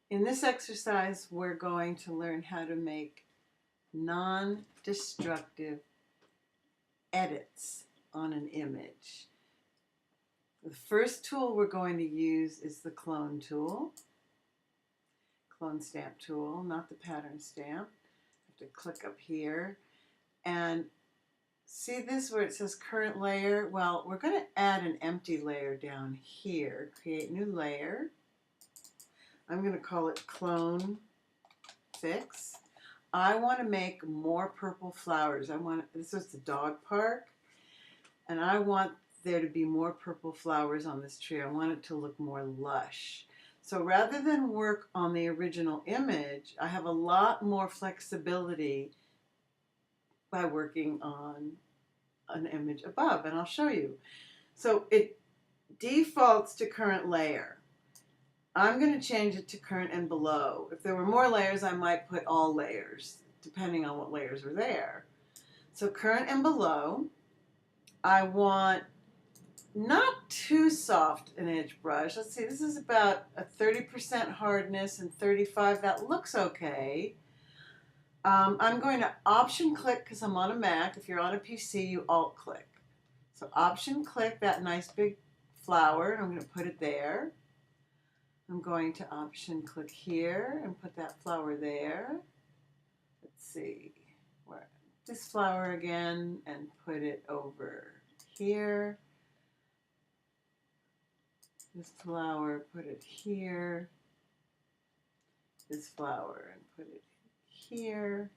In this exercise, we're going to learn how to make non-destructive edits on an image. The first tool we're going to use is the clone tool, clone stamp tool, not the pattern stamp. I have to click up here and see this where it says current layer? Well, we're going to add an empty layer down here. Create new layer. I'm going to call it Clone Fix. I want to make more purple flowers. This is the dog park, and I want there to be more purple flowers on this tree. I want it to look more lush. So rather than work on the original image, I have a lot more flexibility by working on an image above, and I'll show you. So it defaults to current layer. I'm going to change it to current and below. If there were more layers, I might put all layers, depending on what layers are there. So current and below. I want not too soft an edge brush. Let's see, this is about a 30% hardness and 35. That looks okay. I'm going to option click because I'm on a Mac. If you're on a PC, you alt click. So option click that nice big flower, and I'm going to put it there. I'm going to option click here and put that flower there. Let's see, where this flower again and put it over here. This flower, put it here. This flower and put it here.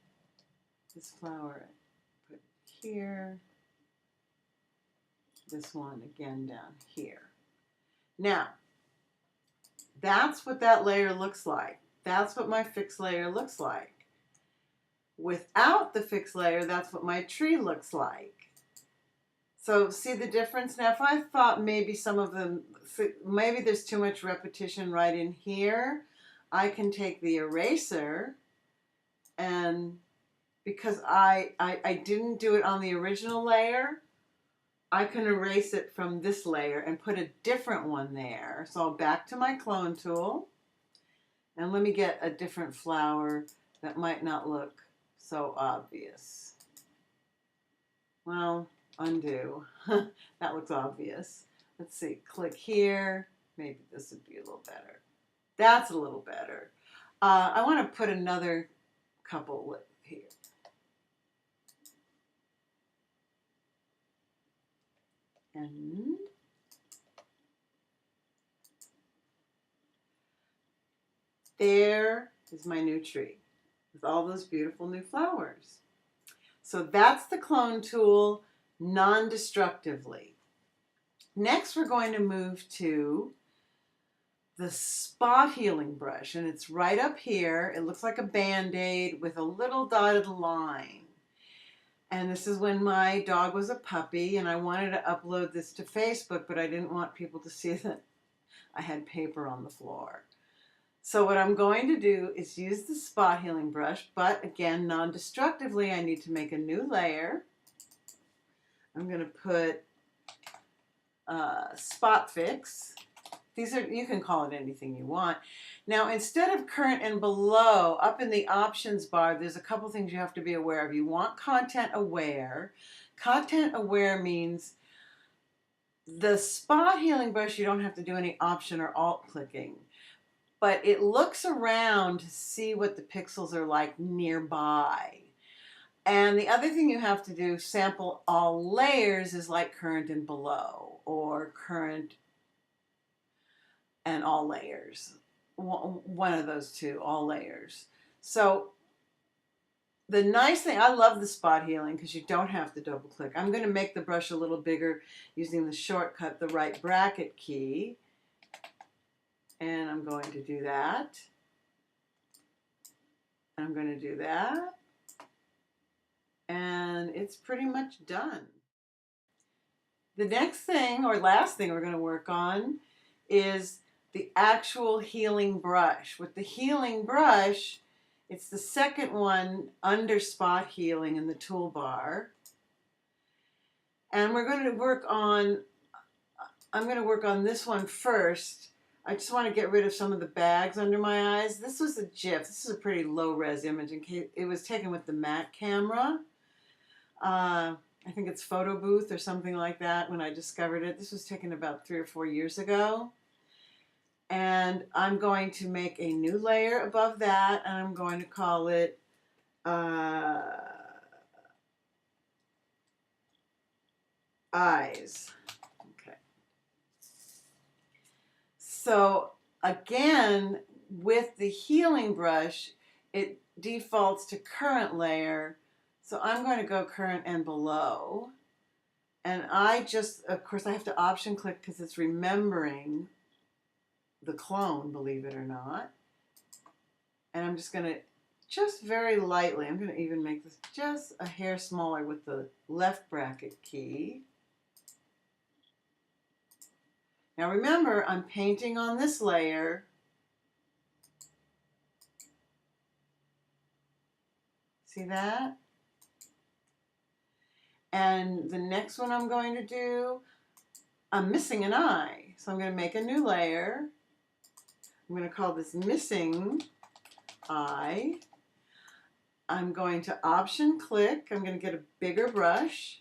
This flower, put it here. This one again down here. Now, that's what that layer looks like. That's what my fixed layer looks like. Without the fixed layer, that's what my tree looks like. So see the difference? Now if I thought maybe some of them, maybe there's too much repetition right in here, I can take the eraser, and because I didn't do it on the original layer, I can erase it from this layer and put a different one there. So I'll back to my clone tool, and let me get a different flower that might not look so obvious. Well, undo. That looks obvious. Let's see, click here. Maybe this would be a little better. That's a little better. I want to put another couple here. And there is my new tree with all those beautiful new flowers. So that's the clone tool non-destructively. Next, we're going to move to the spot healing brush, and it's right up here. It looks like a band-aid with a little dotted line. And this is when my dog was a puppy, and I wanted to upload this to Facebook, but I didn't want people to see that I had paper on the floor. So what I'm going to do is use the spot healing brush, but again, non-destructively. I need to make a new layer. I'm going to put Spot Fix. These are, you can call it anything you want. Now, instead of current and below, up in the options bar, there's a couple things you have to be aware of. You want content aware. Content aware means the spot healing brush, you don't have to do any option or alt clicking, but it looks around to see what the pixels are like nearby. And the other thing you have to do, sample all layers, is like current and below, or current and all layers. One of those two, all layers. So the nice thing, I love the spot healing because you don't have to double click. I'm going to make the brush a little bigger using the shortcut, the right bracket key. And I'm going to do that. I'm going to do that. And it's pretty much done. The next thing, or last thing we're going to work on, is the actual healing brush. With the healing brush, it's the second one under spot healing in the toolbar. And we're going to work on, I'm going to work on this one first. I just want to get rid of some of the bags under my eyes. This was a GIF. This is a pretty low-res image. It was taken with the Mac camera. I think it's Photo Booth or something like that when I discovered it. This was taken about 3 or 4 years ago. And I'm going to make a new layer above that, and I'm going to call it eyes. Okay. So again, with the healing brush, it defaults to current layer. So I'm going to go current and below. And I just, of course, I have to option click because it's remembering the clone, believe it or not. And I'm just going to, just very lightly, I'm going to even make this just a hair smaller with the left bracket key. Now remember, I'm painting on this layer. See that? And the next one I'm going to do, I'm missing an eye. So I'm going to make a new layer. I'm going to call this missing eye. I'm going to option click. I'm going to get a bigger brush.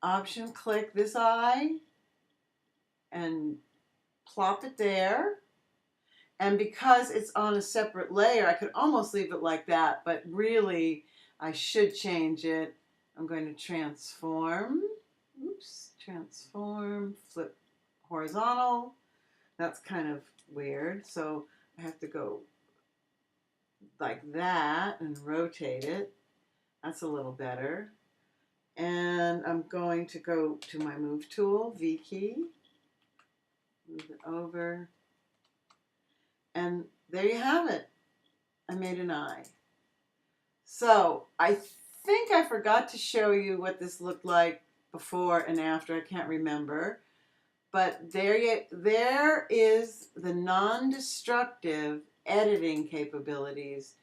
Option click this eye and plop it there. And because it's on a separate layer, I could almost leave it like that, but really I should change it. I'm going to transform. Oops, transform, flip horizontal. That's kind of weird. So I have to go like that and rotate it. That's a little better. And I'm going to go to my move tool, V key, move it over, and there you have it. I made an eye. So I think I forgot to show you what this looked like before and after. I can't remember. But there is the non-destructive editing capabilities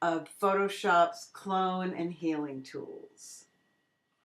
of Photoshop's clone and healing tools.